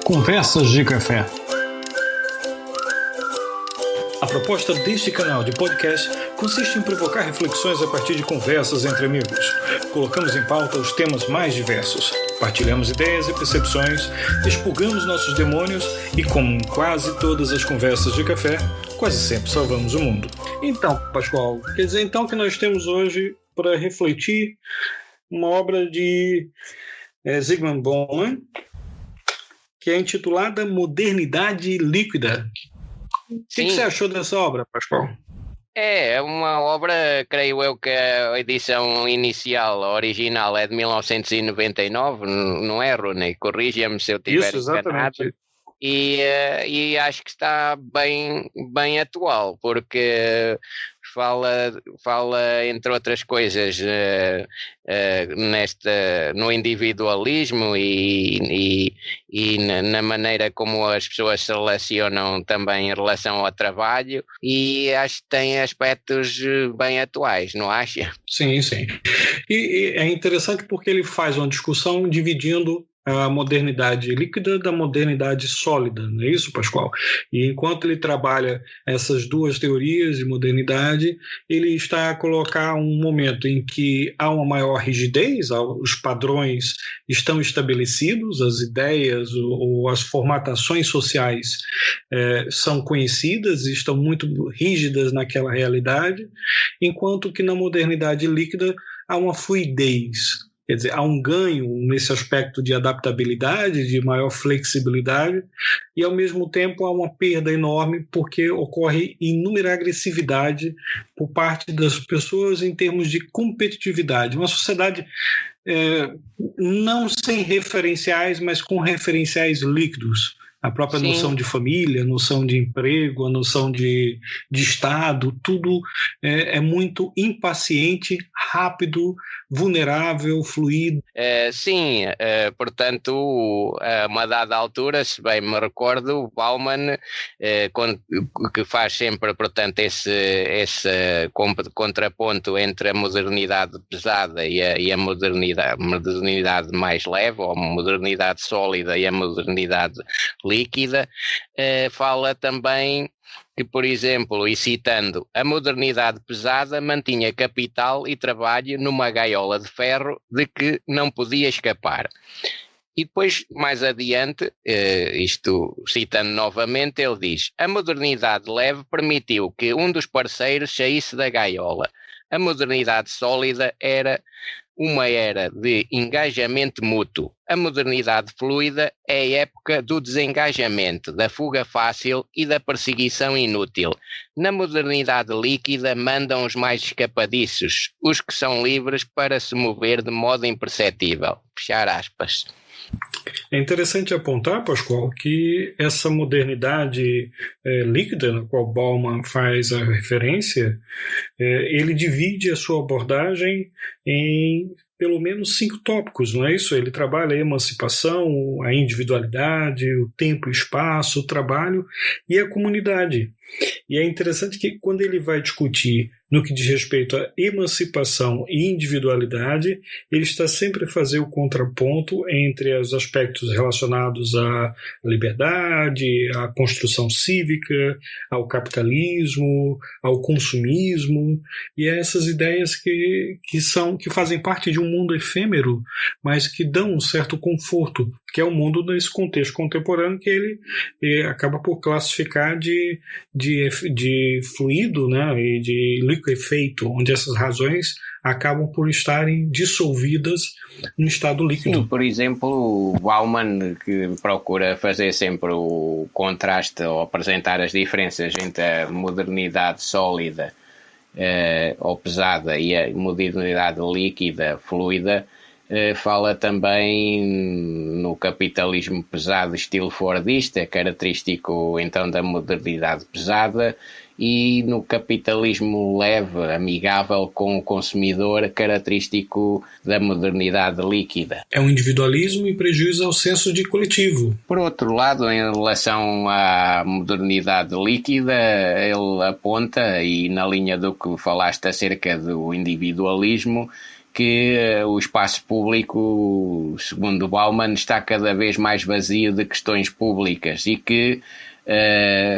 Conversas de Café. A proposta deste canal de podcast consiste em provocar reflexões a partir de conversas entre amigos. Colocamos em pauta os temas mais diversos, partilhamos ideias e percepções, expurgamos nossos demônios e, como em quase todas as conversas de café, quase sempre salvamos o mundo. Então, Pascoal, quer dizer então que nós temos hoje para refletir uma obra de Zygmunt Bauman, que é intitulada Modernidade Líquida. O que você achou dessa obra, Pascoal? É uma obra, creio eu que a edição inicial, a original, é de 1999, não é, Rony? Corrija-me se eu estiver enganado. E acho que está bem atual, porque fala entre outras coisas, no individualismo e na maneira como as pessoas se relacionam também em relação ao trabalho, e acho que tem aspectos bem atuais, não acha? Sim. E é interessante porque ele faz uma discussão dividindo a modernidade líquida da modernidade sólida, não é isso, Pascoal? E enquanto ele trabalha essas duas teorias de modernidade, ele está a colocar um momento em que há uma maior rigidez, os padrões estão estabelecidos, as ideias ou as formatações sociais são conhecidas e estão muito rígidas naquela realidade, enquanto que na modernidade líquida há uma fluidez. Quer dizer, há um ganho nesse aspecto de adaptabilidade, de maior flexibilidade, e ao mesmo tempo há uma perda enorme porque ocorre inúmera agressividade por parte das pessoas em termos de competitividade. Uma sociedade não sem referenciais, mas com referenciais líquidos. A própria Sim. noção de família, a noção de emprego, a noção de Estado, tudo é muito impaciente, rápido, vulnerável, fluido. Portanto, a uma dada altura, se bem me recordo, Bauman, que faz sempre, portanto, esse contraponto entre a modernidade pesada e a modernidade mais leve, ou a modernidade sólida e a modernidade líquida, fala também que, por exemplo, e citando, a modernidade pesada mantinha capital e trabalho numa gaiola de ferro de que não podia escapar. E depois, mais adiante, isto citando novamente, ele diz: a modernidade leve permitiu que um dos parceiros saísse da gaiola. A modernidade sólida era uma era de engajamento mútuo. A modernidade fluida é a época do desengajamento, da fuga fácil e da perseguição inútil. Na modernidade líquida mandam os mais escapadiços, os que são livres para se mover de modo imperceptível. Fechar aspas. É interessante apontar, Pascoal, que essa modernidade líquida, na qual Bauman faz a referência, ele divide a sua abordagem em pelo menos 5 tópicos, não é isso? Ele trabalha a emancipação, a individualidade, o tempo e espaço, o trabalho e a comunidade. E é interessante que quando ele vai discutir no que diz respeito à emancipação e individualidade, ele está sempre a fazer o contraponto entre os aspectos relacionados à liberdade, à construção cívica, ao capitalismo, ao consumismo, e essas ideias que fazem parte de um mundo efêmero, mas que dão um certo conforto, que é o mundo nesse contexto contemporâneo que ele acaba por classificar de fluido, né, e de liquefeito, onde essas razões acabam por estarem dissolvidas no estado líquido. Sim, por exemplo, o Bauman, que procura fazer sempre o contraste ou apresentar as diferenças entre a modernidade sólida ou pesada e a modernidade líquida, fluida, fala também no capitalismo pesado estilo fordista, característico então da modernidade pesada, e no capitalismo leve, amigável com o consumidor, característico da modernidade líquida. É um individualismo em prejuízo ao senso de coletivo. Por outro lado, em relação à modernidade líquida, ele aponta, e na linha do que falaste acerca do individualismo, que o espaço público, segundo Bauman, está cada vez mais vazio de questões públicas e que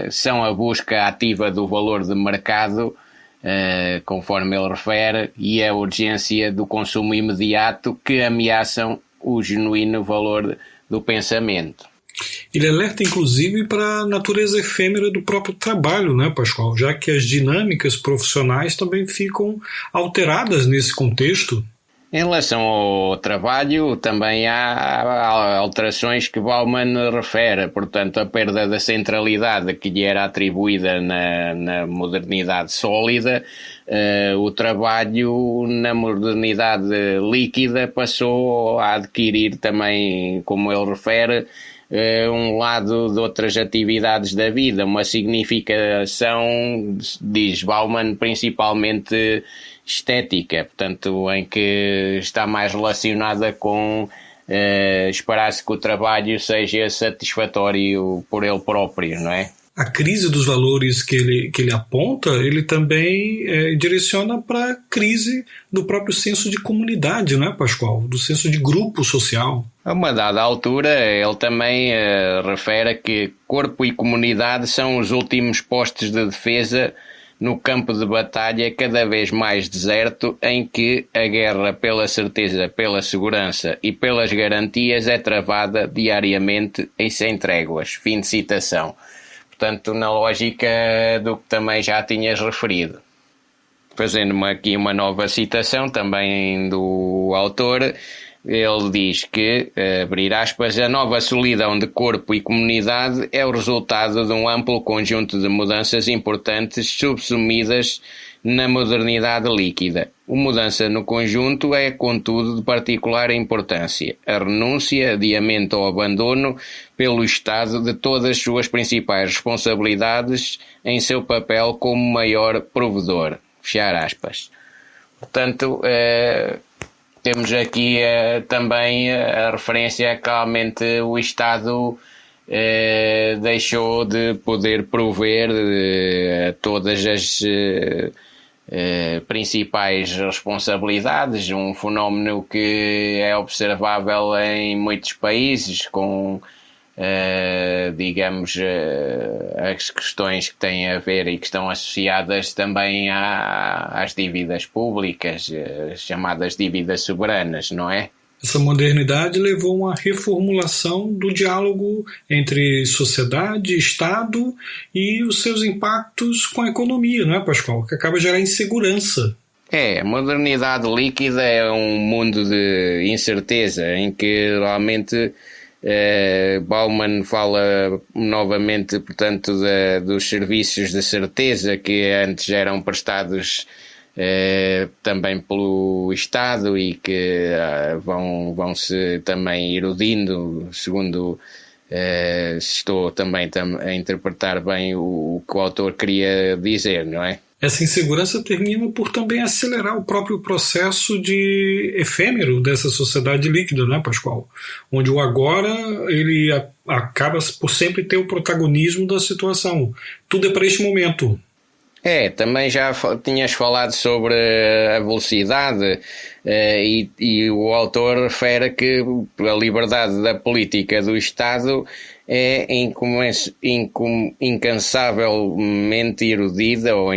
são a busca ativa do valor de mercado, conforme ele refere, e a urgência do consumo imediato que ameaçam o genuíno valor do pensamento. Ele alerta, inclusive, para a natureza efêmera do próprio trabalho, né, Pascoal? Já que as dinâmicas profissionais também ficam alteradas nesse contexto. Em relação ao trabalho, também há alterações que Bauman refere, portanto, a perda da centralidade que lhe era atribuída na modernidade sólida. O trabalho na modernidade líquida passou a adquirir também, como ele refere, um lado de outras atividades da vida, uma significação, diz Bauman, principalmente estética, portanto, em que está mais relacionada com esperar-se que o trabalho seja satisfatório por ele próprio, não é? A crise dos valores que ele aponta, ele também direciona para a crise do próprio senso de comunidade, não é, Pascoal? Do senso de grupo social. A uma dada altura, ele também refere que corpo e comunidade são os últimos postos de defesa no campo de batalha cada vez mais deserto, em que a guerra pela certeza, pela segurança e pelas garantias é travada diariamente e sem tréguas. Fim de citação. Portanto, na lógica do que também já tinhas referido. Fazendo-me aqui uma nova citação também do autor, ele diz que, abrir aspas, a nova solidão de corpo e comunidade é o resultado de um amplo conjunto de mudanças importantes subsumidas na modernidade líquida. A mudança no conjunto é, contudo, de particular importância. A renúncia, adiamento ou abandono pelo Estado de todas as suas principais responsabilidades em seu papel como maior provedor. Fechar aspas. Portanto, temos aqui também a referência que realmente o Estado deixou de poder prover todas as principais responsabilidades, um fenómeno que é observável em muitos países com digamos as questões que têm a ver e que estão associadas também às dívidas públicas, chamadas dívidas soberanas, não é? Essa modernidade levou a uma reformulação do diálogo entre sociedade, Estado e os seus impactos com a economia, não é, Pascoal? Que acaba gerando insegurança. A modernidade líquida é um mundo de incerteza em que realmente Bauman fala novamente, portanto, dos serviços de certeza que antes eram prestados também pelo Estado e que vão-se também erudindo, segundo estou também a interpretar bem o que o autor queria dizer, não é? Essa insegurança termina por também acelerar o próprio processo de efêmero dessa sociedade líquida, né, Pascoal? Onde o agora ele acaba por sempre ter o protagonismo da situação. Tudo é para este momento. Também já tinhas falado sobre a velocidade e o autor refere que a liberdade da política do Estado é incansavelmente erodida, ou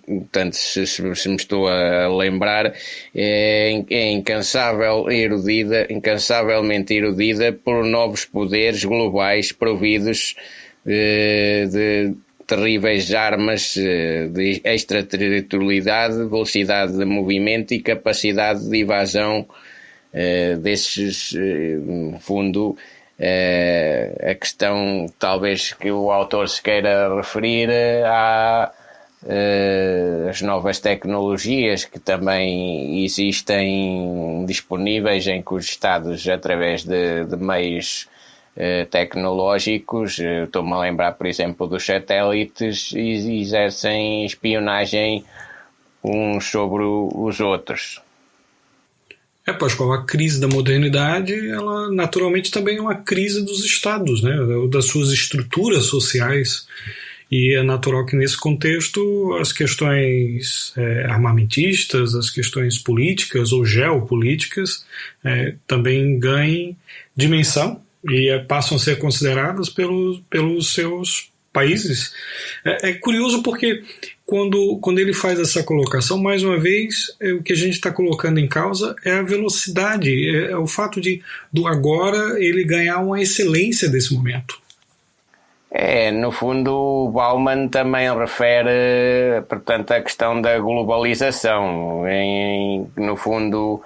portanto, se me estou a lembrar, é incansavelmente erodida por novos poderes globais providos de terríveis armas de extraterritorialidade, velocidade de movimento e capacidade de evasão desses, no fundo, a questão talvez que o autor se queira referir às novas tecnologias que também existem disponíveis, em que os Estados, através de meios tecnológicos, estou-me a lembrar, por exemplo, dos satélites, e exercem espionagem uns sobre os outros. Pascoal, a crise da modernidade, ela naturalmente também é uma crise dos Estados, né, das suas estruturas sociais. E é natural que nesse contexto as questões armamentistas, as questões políticas ou geopolíticas também ganhem dimensão e passam a ser consideradas pelos seus países. É curioso porque quando ele faz essa colocação, mais uma vez, o que a gente está colocando em causa é a velocidade, é o fato do agora ele ganhar uma excelência desse momento. No fundo, o Bauman também refere, portanto, a questão da globalização. No fundo,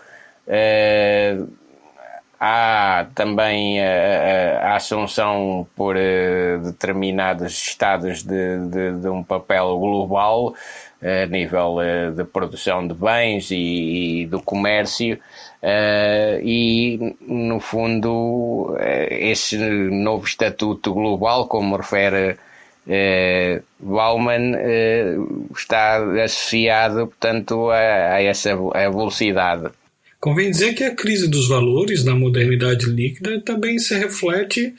há também a assunção por determinados estados de um papel global a nível de produção de bens e do comércio, e no fundo esse novo estatuto global, como refere Bauman, está associado, portanto, a essa velocidade. Convém dizer que a crise dos valores na modernidade líquida também se reflete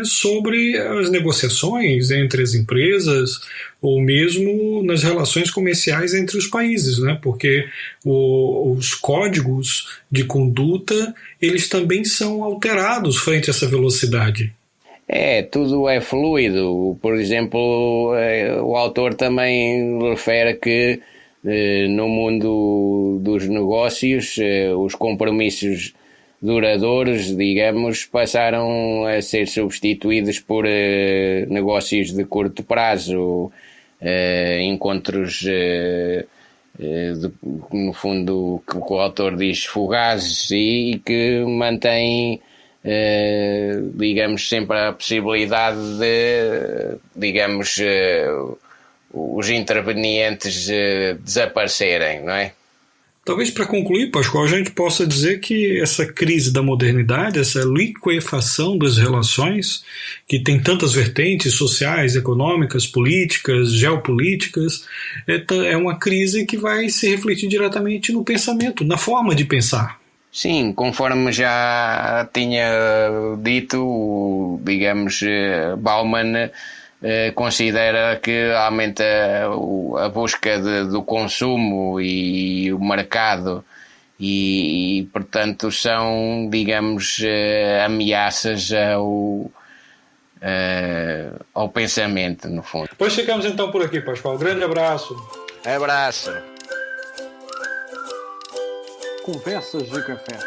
sobre as negociações entre as empresas ou mesmo nas relações comerciais entre os países, né? Porque os códigos de conduta eles também são alterados frente a essa velocidade. Tudo é fluido. Por exemplo, o autor também refere que no mundo dos negócios, os compromissos duradouros, digamos, passaram a ser substituídos por negócios de curto prazo, encontros, no fundo, que o autor diz fugazes e que mantêm, digamos, sempre a possibilidade de, digamos, os intervenientes desaparecerem, não é? Talvez para concluir, Pascoal, a gente possa dizer que essa crise da modernidade, essa liquefação das relações, que tem tantas vertentes sociais, econômicas, políticas, geopolíticas, é uma crise que vai se refletir diretamente no pensamento, na forma de pensar. Sim, conforme já tinha dito, digamos, Bauman considera que aumenta a busca do consumo e o mercado e portanto são, digamos, ameaças ao pensamento, no fundo. Pois ficamos então por aqui, Pascoal. Grande abraço. Abraço. Conversas de Café.